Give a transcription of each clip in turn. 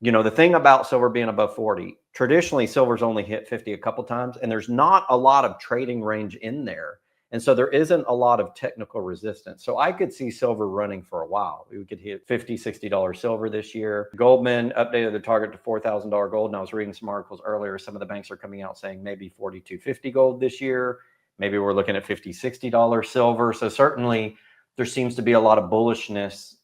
The thing about silver being above 40, traditionally silver's only hit 50 a couple times, and there's not a lot of trading range in there. And so there isn't a lot of technical resistance. So I could see silver running for a while. We could hit $50, $60 silver this year. Goldman updated the target to $4,000 gold. And I was reading some articles earlier. Some of the banks are coming out saying maybe 42.50 gold this year. Maybe we're looking at $50, $60 silver. So certainly there seems to be a lot of bullishness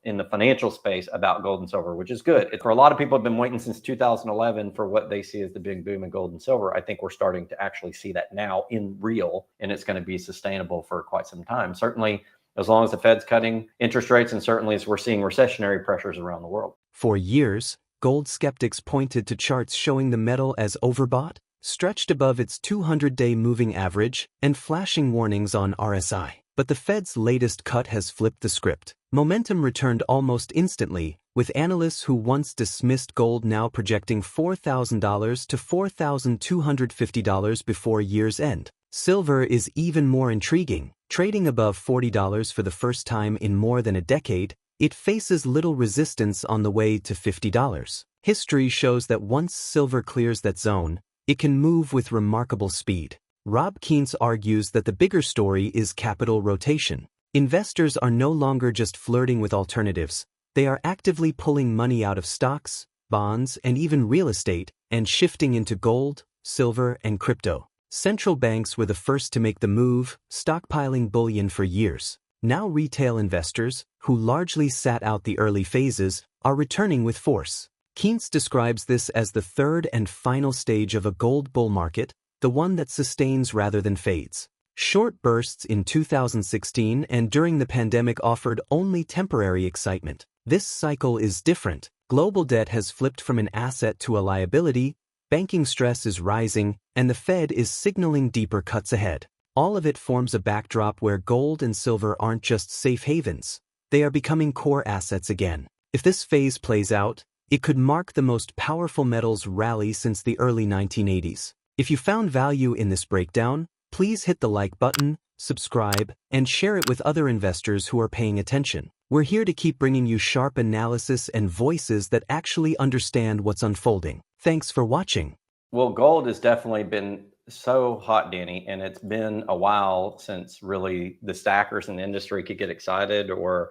in the financial space about gold and silver, which is good. For a lot of people have been waiting since 2011 for what they see as the big boom in gold and silver. I think we're starting to actually see that now in real, and it's going to be sustainable for quite some time. Certainly, as long as the Fed's cutting interest rates, and certainly as we're seeing recessionary pressures around the world. For years, gold skeptics pointed to charts showing the metal as overbought, stretched above its 200-day moving average, and flashing warnings on RSI. But the Fed's latest cut has flipped the script. Momentum returned almost instantly, with analysts who once dismissed gold now projecting $4,000 to $4,250 before year's end. Silver is even more intriguing. Trading above $40 for the first time in more than a decade, it faces little resistance on the way to $50. History shows that once silver clears that zone, it can move with remarkable speed. Rob Kientz argues that the bigger story is capital rotation. Investors are no longer just flirting with alternatives, they are actively pulling money out of stocks, bonds, and even real estate, and shifting into gold, silver, and crypto. Central banks were the first to make the move, stockpiling bullion for years. Now retail investors, who largely sat out the early phases, are returning with force. Kientz describes this as the third and final stage of a gold bull market, the one that sustains rather than fades. Short bursts in 2016 and during the pandemic offered only temporary excitement. This cycle is different. Global debt has flipped from an asset to a liability, banking stress is rising, and the Fed is signaling deeper cuts ahead. All of it forms a backdrop where gold and silver aren't just safe havens, they are becoming core assets again. If this phase plays out, it could mark the most powerful metals rally since the early 1980s. If you found value in this breakdown, please hit the like button, subscribe, and share it with other investors who are paying attention. We're here to keep bringing you sharp analysis and voices that actually understand what's unfolding. Thanks for watching. Well, gold has definitely been so hot, Danny, and it's been a while since really the stackers in the industry could get excited, or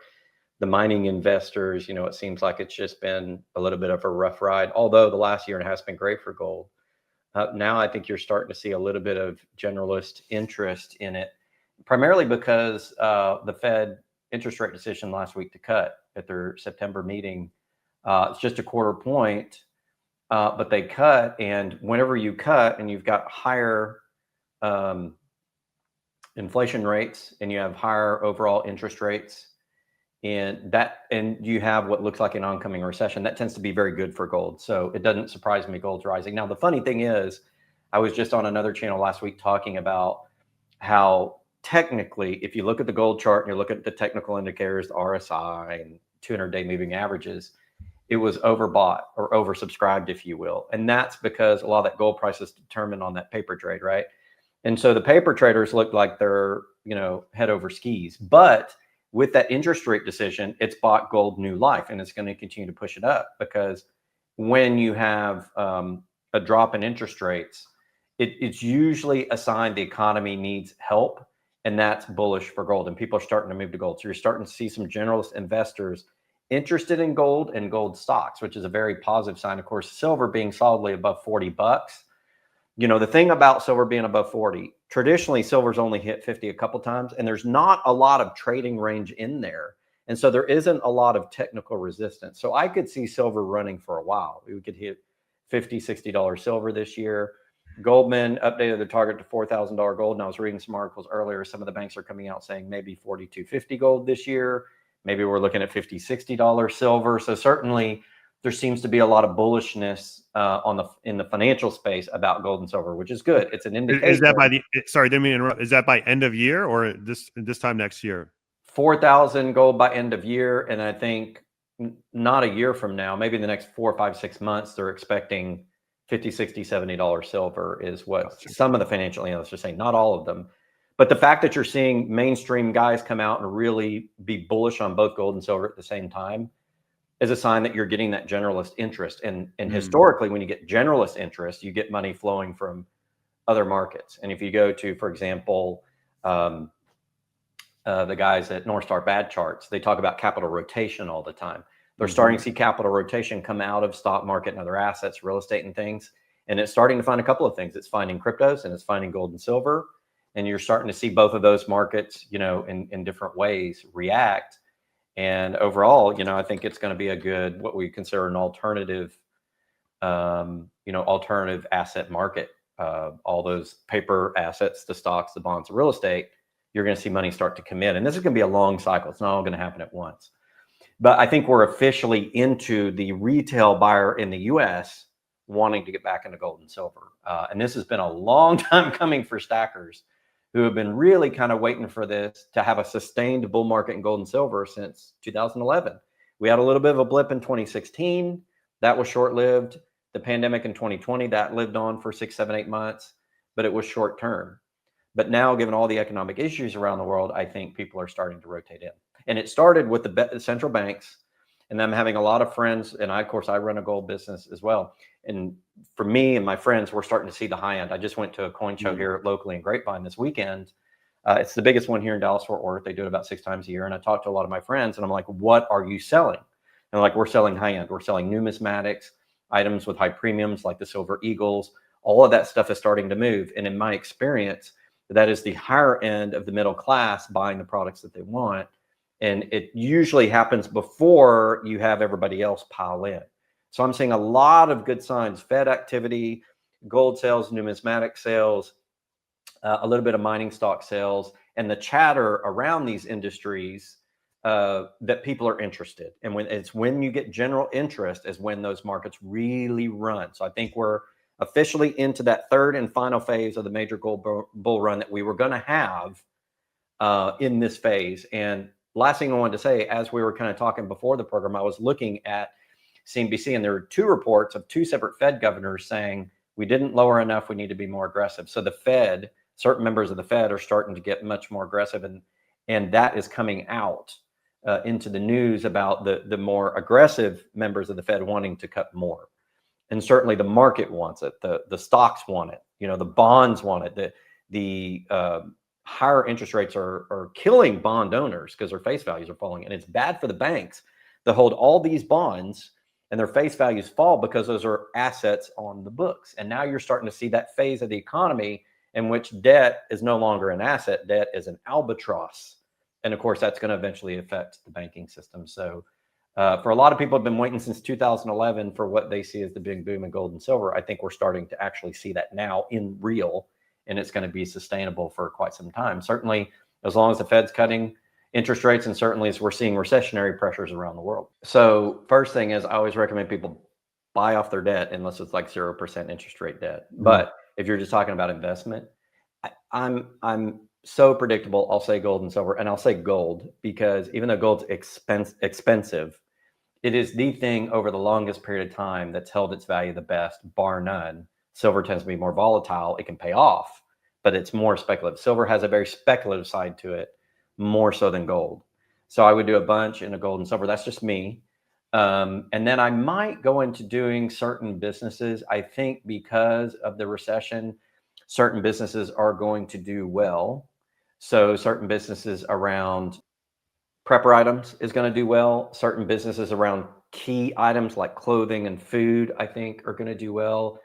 the mining investors. It seems like it's just been a little bit of a rough ride, although the last year and a half has been great for gold. Now I think you're starting to see a little bit of generalist interest in it, primarily because the Fed interest rate decision last week to cut at their September meeting. It's just a quarter point, but they cut. And whenever you cut and you've got higher inflation rates and you have higher overall interest rates, and you have what looks like an oncoming recession, that tends to be very good for gold. So it doesn't surprise me gold's rising. Now, the funny thing is, I was just on another channel last week talking about how technically, if you look at the gold chart and you look at the technical indicators, the RSI and 200-day moving averages, it was overbought or oversubscribed, if you will. And that's because a lot of that gold price is determined on that paper trade, right? And so the paper traders look like they're, head over skis. But with that interest rate decision, it's bought gold new life, and it's going to continue to push it up, because when you have a drop in interest rates, it's usually a sign the economy needs help, and that's bullish for gold, and people are starting to move to gold. So you're starting to see some generalist investors interested in gold and gold stocks, which is a very positive sign. Of course, silver being solidly above $40. The thing about silver being above 40, traditionally silver's only hit 50 a couple times, and there's not a lot of trading range in there. And so there isn't a lot of technical resistance. So I could see silver running for a while. We could hit $50, $60 silver this year. Goldman updated the target to $4,000 gold. And I was reading some articles earlier. Some of the banks are coming out saying maybe $42.50 gold this year. Maybe we're looking at $50, $60 silver. So certainly there seems to be a lot of bullishness in the financial space about gold and silver, which is good. It's an indicator. Is that sorry, didn't mean to interrupt. Is that by end of year or this time next year? 4,000 gold by end of year. And I think not a year from now, maybe in the next 4, 5, 6 months, they're expecting $50, $60, $70 silver is what some of the financial analysts are saying, not all of them. But the fact that you're seeing mainstream guys come out and really be bullish on both gold and silver at the same time, is a sign that you're getting that generalist interest. And Mm. historically, when you get generalist interest, you get money flowing from other markets. And if you go to, for example, the guys at North Star Bad Charts, they talk about capital rotation all the time. They're starting to see capital rotation come out of stock market and other assets, real estate and things. And it's starting to find a couple of things. It's finding cryptos and it's finding gold and silver. And you're starting to see both of those markets, in different ways react. And overall, I think it's going to be a good, what we consider an alternative, alternative asset market. All those paper assets, the stocks, the bonds, the real estate, you're going to see money start to come in. And this is going to be a long cycle. It's not all going to happen at once. But I think we're officially into the retail buyer in the US wanting to get back into gold and silver. And this has been a long time coming for stackers who have been really kind of waiting for this to have a sustained bull market in gold and silver since 2011. We had a little bit of a blip in 2016. That was short-lived. The pandemic in 2020, that lived on for 6, 7, 8 months, but it was short term. But now, given all the economic issues around the world, I think people are starting to rotate in. And it started with the central banks, and I'm having a lot of friends, and of course, I run a gold business as well. And for me and my friends, we're starting to see the high end. I just went to a coin show here locally in Grapevine this weekend. It's the biggest one here in Dallas-Fort Worth. They do it about 6 times a year. And I talked to a lot of my friends, and I'm like, what are you selling? And like, we're selling high end. We're selling numismatics, items with high premiums like the Silver Eagles. All of that stuff is starting to move. And in my experience, that is the higher end of the middle class buying the products that they want. And it usually happens before you have everybody else pile in. So I'm seeing a lot of good signs: Fed activity, gold sales, numismatic sales, a little bit of mining stock sales, and the chatter around these industries that people are interested. And when you get general interest is when those markets really run. So I think we're officially into that third and final phase of the major gold bull run that we were going to have in this phase. And last thing I wanted to say, as we were kind of talking before the program, I was looking at CNBC, and there were 2 reports of 2 separate Fed governors saying we didn't lower enough, we need to be more aggressive. So the Fed, certain members of the Fed are starting to get much more aggressive, and that is coming out into the news about the more aggressive members of the Fed wanting to cut more. And certainly the market wants it. The stocks want it. The bonds want it. The higher interest rates are killing bond owners because their face values are falling. And it's bad for the banks that hold all these bonds and their face values fall because those are assets on the books. And now you're starting to see that phase of the economy in which debt is no longer an asset. Debt is an albatross. And of course, that's going to eventually affect the banking system. So for a lot of people have been waiting since 2011 for what they see as the big boom in gold and silver. I think we're starting to actually see that now in real, and it's going to be sustainable for quite some time. Certainly, as long as the Fed's cutting interest rates, and certainly as we're seeing recessionary pressures around the world. So first thing is, I always recommend people buy off their debt unless it's like 0% interest rate debt. But if you're just talking about investment, I'm so predictable. I'll say gold and silver, and I'll say gold because even though gold's expensive, it is the thing over the longest period of time that's held its value the best, bar none. Silver tends to be more volatile. It can pay off, but it's more speculative. Silver has a very speculative side to it, more so than gold. So I would do a bunch in a gold and silver. That's just me. And then I might go into doing certain businesses. I think because of the recession, certain businesses are going to do well. So certain businesses around prepper items is going to do well. Certain businesses around key items like clothing and food, I think, are going to do well.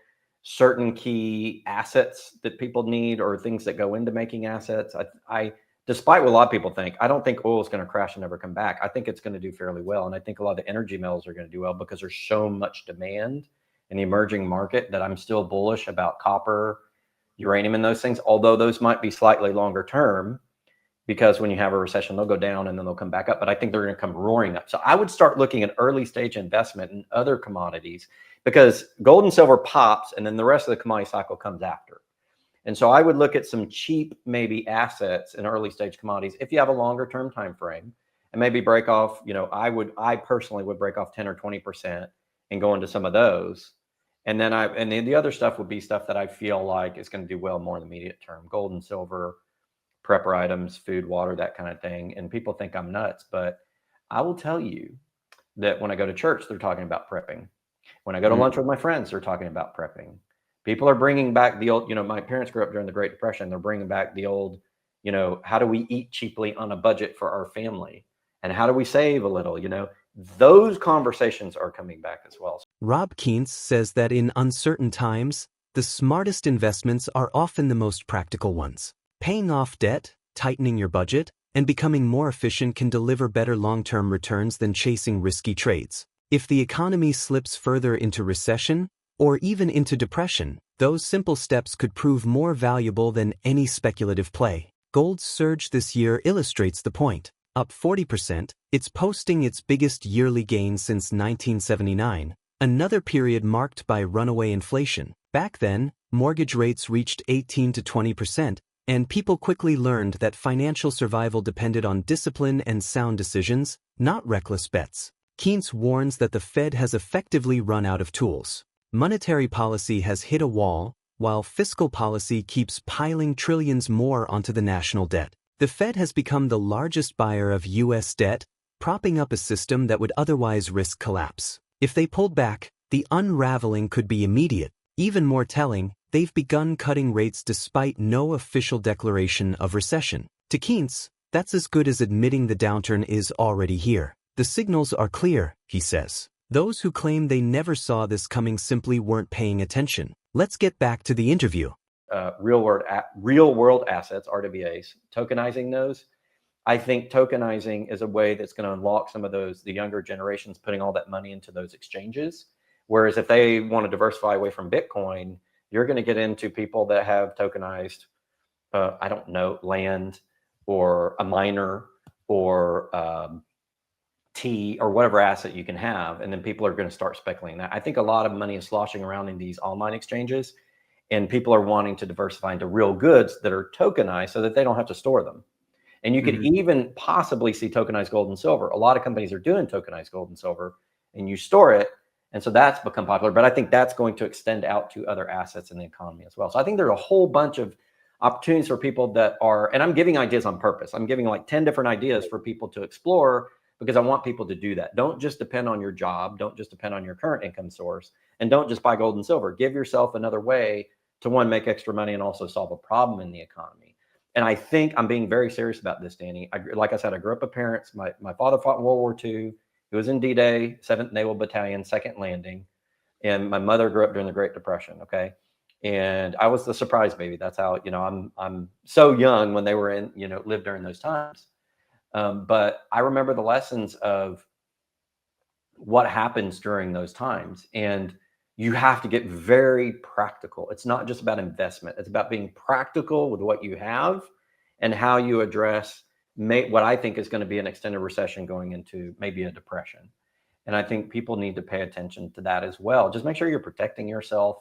Certain key assets that people need or things that go into making assets. I despite what a lot of people think, I don't think oil is going to crash and never come back. I think it's going to do fairly well. And I think a lot of the energy metals are going to do well because there's so much demand in the emerging market that I'm still bullish about copper, uranium, and those things, although those might be slightly longer term because when you have a recession, they'll go down and then they'll come back up. But I think they're going to come roaring up. So I would start looking at early stage investment in other commodities because gold and silver pops and then the rest of the commodity cycle comes after. And so I would look at some cheap, maybe assets in early stage commodities if you have a longer term time frame and maybe break off, I personally would break off 10 or 20% and go into some of those. And then the other stuff would be stuff that I feel like is going to do well more in the immediate term. Gold and silver, prepper items, food, water, that kind of thing. And people think I'm nuts, but I will tell you, that when I go to church, they're talking about prepping. When I go to lunch with my friends, they're talking about prepping. People are bringing back the old, my parents grew up during the Great Depression. They're bringing back the old, how do we eat cheaply on a budget for our family? And how do we save a little, those conversations are coming back as well. Rob Kientz says that in uncertain times, the smartest investments are often the most practical ones. Paying off debt, tightening your budget, and becoming more efficient can deliver better long-term returns than chasing risky trades. If the economy slips further into recession, or even into depression, those simple steps could prove more valuable than any speculative play. Gold's surge this year illustrates the point. Up 40%, it's posting its biggest yearly gain since 1979, another period marked by runaway inflation. Back then, mortgage rates reached 18 to 20%, and people quickly learned that financial survival depended on discipline and sound decisions, not reckless bets. Kientz warns that the Fed has effectively run out of tools. Monetary policy has hit a wall, while fiscal policy keeps piling trillions more onto the national debt. The Fed has become the largest buyer of U.S. debt, propping up a system that would otherwise risk collapse. If they pulled back, the unraveling could be immediate. Even more telling, they've begun cutting rates despite no official declaration of recession. To Kientz, that's as good as admitting the downturn is already here. The signals are clear, he says. Those who claim they never saw this coming simply weren't paying attention. Let's get back to the interview. Real world assets, RWAs, tokenizing those. I think tokenizing is a way that's going to unlock some of the younger generations putting all that money into those exchanges. Whereas if they want to diversify away from Bitcoin, you're going to get into people that have tokenized, I don't know, land or a miner or tea or whatever asset you can have. And then people are going to start speculating that. I think a lot of money is sloshing around in these online exchanges, and people are wanting to diversify into real goods that are tokenized so that they don't have to store them. And you could even possibly see tokenized gold and silver. A lot of companies are doing tokenized gold and silver, and you store it. And so that's become popular. But I think that's going to extend out to other assets in the economy as well. So I think there's a whole bunch of opportunities for people that are, and I'm giving ideas on purpose. I'm giving like 10 different ideas for people to explore, because I want people to do that. Don't just depend on your job. Don't just depend on your current income source. And don't just buy gold and silver. Give yourself another way to, one, make extra money and also solve a problem in the economy. And I think I'm being very serious about this, Danny. Like I said, I grew up with parents. My father fought in World War II. He was in D-Day, 7th Naval Battalion, 2nd Landing. And my mother grew up during the Great Depression, okay? And I was the surprise baby. That's how, I'm so young when they were in, lived during those times. But I remember the lessons of what happens during those times. And you have to get very practical. It's not just about investment. It's about being practical with what you have and how you address what I think is going to be an extended recession going into maybe a depression. And I think people need to pay attention to that as well. Just make sure you're protecting yourself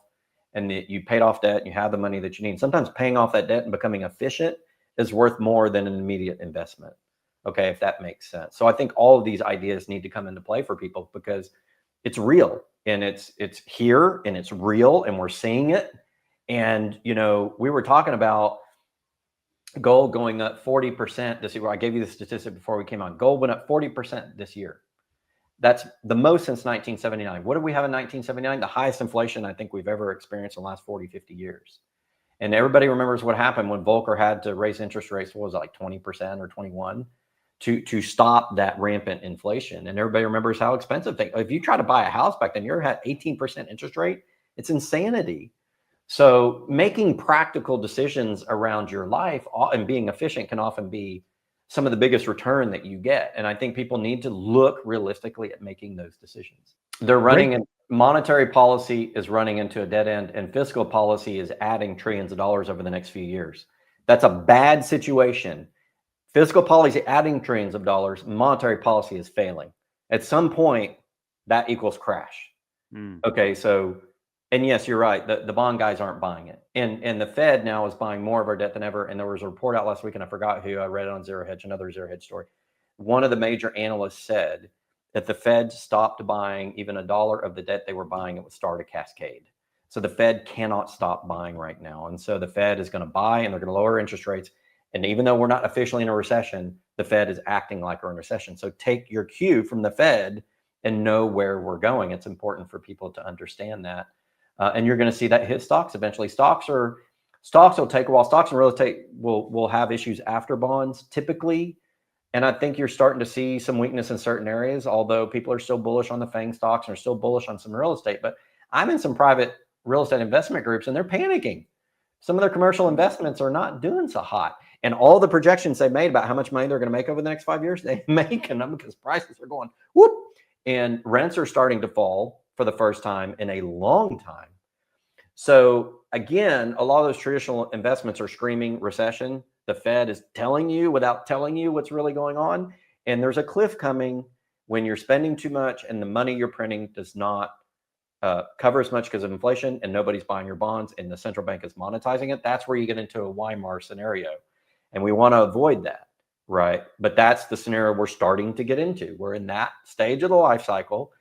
and that you paid off debt and you have the money that you need. Sometimes paying off that debt and becoming efficient is worth more than an immediate investment. Okay, if that makes sense. So I think all of these ideas need to come into play for people because it's real and it's here and it's real and we're seeing it. And, we were talking about gold going up 40% this year. I gave you the statistic before we came on. Gold went up 40% this year. That's the most since 1979. What did we have in 1979? The highest inflation I think we've ever experienced in the last 40, 50 years. And everybody remembers what happened when Volcker had to raise interest rates. What was it, like 20% or 21 to stop that rampant inflation. And everybody remembers how expensive things. If you try to buy a house back then, you're at 18% interest rate. It's insanity. So making practical decisions around your life and being efficient can often be some of the biggest return that you get. And I think people need to look realistically at making those decisions. They're running in monetary policy is running into a dead end, and fiscal policy is adding trillions of dollars over the next few years. That's a bad situation. Fiscal policy adding trillions of dollars, monetary policy is failing. At some point, that equals crash. Okay, so, and yes, you're right. The bond guys aren't buying it. And the Fed now is buying more of our debt than ever. And there was a report out last week, and I forgot who, I read it on Zero Hedge, another Zero Hedge story. One of the major analysts said that the Fed stopped buying even $1 of the debt they were buying, it would start a cascade. So the Fed cannot stop buying right now. And so the Fed is going to buy and they're going to lower interest rates. And even though we're not officially in a recession, the Fed is acting like we're in a recession. So take your cue from the Fed and know where we're going. It's important for people to understand that. And you're going to see that hit stocks eventually. Stocks will take a while. Stocks and real estate will have issues after bonds typically. And I think you're starting to see some weakness in certain areas, although people are still bullish on the FANG stocks and are still bullish on some real estate. But I'm in some private real estate investment groups and they're panicking. Some of their commercial investments are not doing so hot. And all the projections they made about how much money they're going to make over the next 5 years, they're making them because prices are going whoop. And rents are starting to fall for the first time in a long time. So again, a lot of those traditional investments are screaming recession. The Fed is telling you without telling you what's really going on. And there's a cliff coming when you're spending too much and the money you're printing does not cover as much because of inflation and nobody's buying your bonds and the central bank is monetizing it. That's where you get into a Weimar scenario. And we want to avoid that, right? But that's the scenario we're starting to get into. We're in that stage of the life cycle.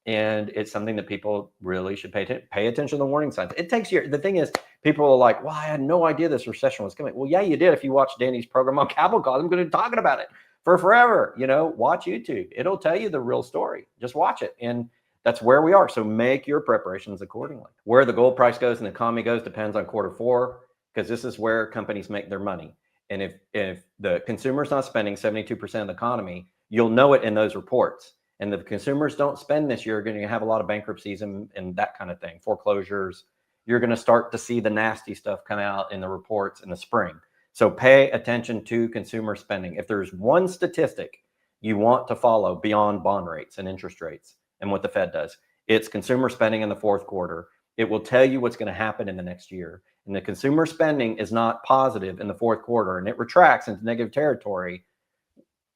And it's something that people really should pay attention to the warning signs. It takes years. The thing is, people are like, well, I had no idea this recession was coming. Well, yeah, you did. If you watch Danny's program on Capital Call, I'm going to be talking about it for forever. Watch YouTube. It'll tell you the real story. Just watch it. And that's where we are. So make your preparations accordingly. Where the gold price goes and the economy goes depends on Q4, because this is where companies make their money. And if the consumer's not spending 72% of the economy, you'll know it in those reports. And the consumers don't spend this year, you're going to have a lot of bankruptcies and that kind of thing, foreclosures. You're going to start to see the nasty stuff come out in the reports in the spring. So pay attention to consumer spending. If there's one statistic you want to follow beyond bond rates and interest rates and what the Fed does, it's consumer spending in the Q4. It will tell you what's going to happen in the next year. And the consumer spending is not positive in the Q4 and it retracts into negative territory.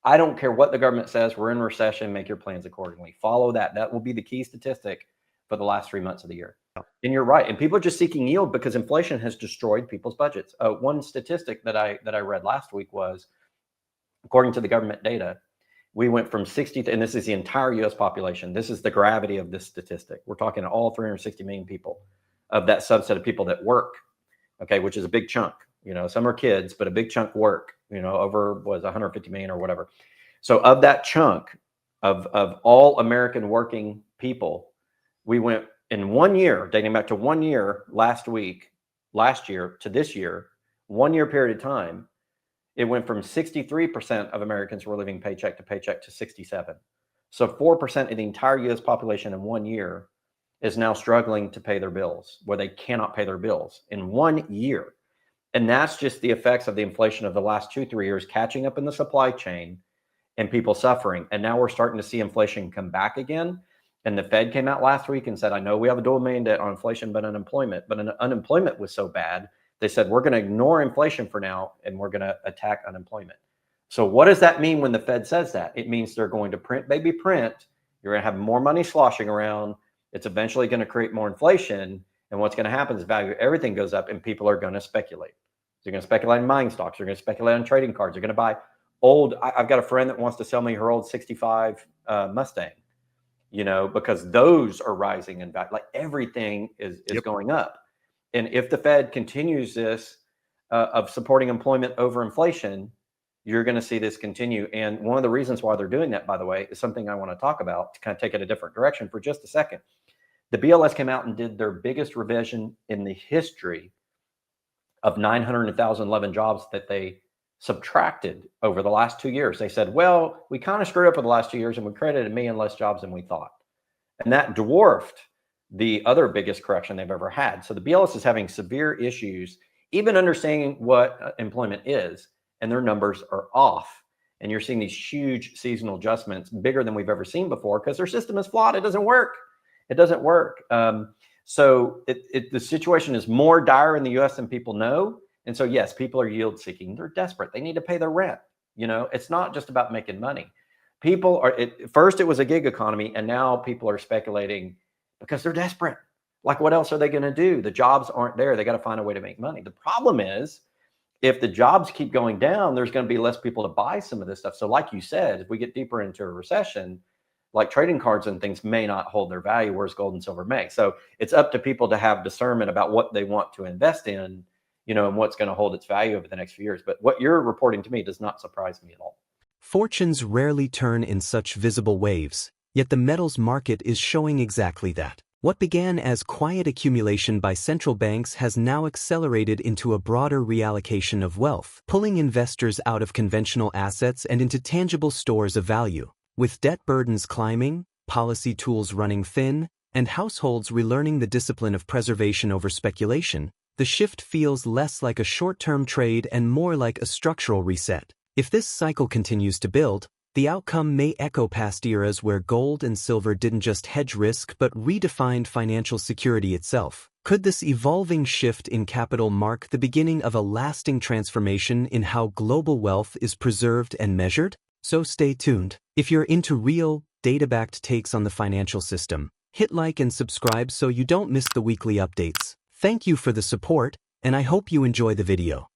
I don't care what the government says, we're in recession, make your plans accordingly. Follow that. That will be the key statistic for the last 3 months of the year. And you're right. And people are just seeking yield because inflation has destroyed people's budgets. One statistic that I read last week was, according to the government data, we went from 60, and this is the entire US population. This is the gravity of this statistic. We're talking all 360 million people of that subset of people that work, okay, which is a big chunk. Some are kids, but a big chunk work, over was 150 million or whatever. So of that chunk of all American working people, we went in 1 year, dating back to 1 year, last year to this year, 1 year period of time, it went from 63% of Americans were living paycheck to paycheck to 67. So 4% of the entire US population in 1 year is now struggling to pay their bills, where they cannot pay their bills in 1 year. And that's just the effects of the inflation of the last 2-3 years catching up in the supply chain and people suffering. And now we're starting to see inflation come back again. And the Fed came out last week and said, I know we have a dual mandate on inflation, but unemployment was so bad. They said, we're going to ignore inflation for now, and we're going to attack unemployment. So what does that mean when the Fed says that? It means they're going to print. You're going to have more money sloshing around. It's eventually going to create more inflation. And what's going to happen is value of everything goes up and people are going to speculate. They're going to speculate in mining stocks. They're going to speculate on trading cards. They're going to buy I've got a friend that wants to sell me her old 65 Mustang, because those are rising in value. Like everything is going up. And if the Fed continues this of supporting employment over inflation, you're going to see this continue. And one of the reasons why they're doing that, by the way, is something I want to talk about to kind of take it a different direction for just a second. The BLS came out and did their biggest revision in the history of 900,011 jobs that they subtracted over the last 2 years. They said, well, we kind of screwed up for the last 2 years and we created 1 million less jobs than we thought. And that dwarfed the other biggest correction they've ever had. So the BLS is having severe issues, even understanding what employment is, and their numbers are off. And you're seeing these huge seasonal adjustments, bigger than we've ever seen before, because their system is flawed. It doesn't work. So the situation is more dire in the US than people know. And so, yes, people are yield seeking. They're desperate. They need to pay their rent. It's not just about making money. First it was a gig economy, and now people are speculating because they're desperate. Like, what else are they going to do? The jobs aren't there. They got to find a way to make money. The problem is, if the jobs keep going down, there's going to be less people to buy some of this stuff. So like you said, if we get deeper into a recession, like trading cards and things may not hold their value, whereas gold and silver may. So it's up to people to have discernment about what they want to invest in, and what's going to hold its value over the next few years. But what you're reporting to me does not surprise me at all. Fortunes rarely turn in such visible waves, Yet the metals market is showing exactly that. What began as quiet accumulation by central banks has now accelerated into a broader reallocation of wealth, pulling investors out of conventional assets and into tangible stores of value. With debt burdens climbing, policy tools running thin, and households relearning the discipline of preservation over speculation, the shift feels less like a short-term trade and more like a structural reset. If this cycle continues to build, the outcome may echo past eras where gold and silver didn't just hedge risk but redefined financial security itself. Could this evolving shift in capital mark the beginning of a lasting transformation in how global wealth is preserved and measured? So stay tuned. If you're into real, data-backed takes on the financial system, hit like and subscribe so you don't miss the weekly updates. Thank you for the support, and I hope you enjoy the video.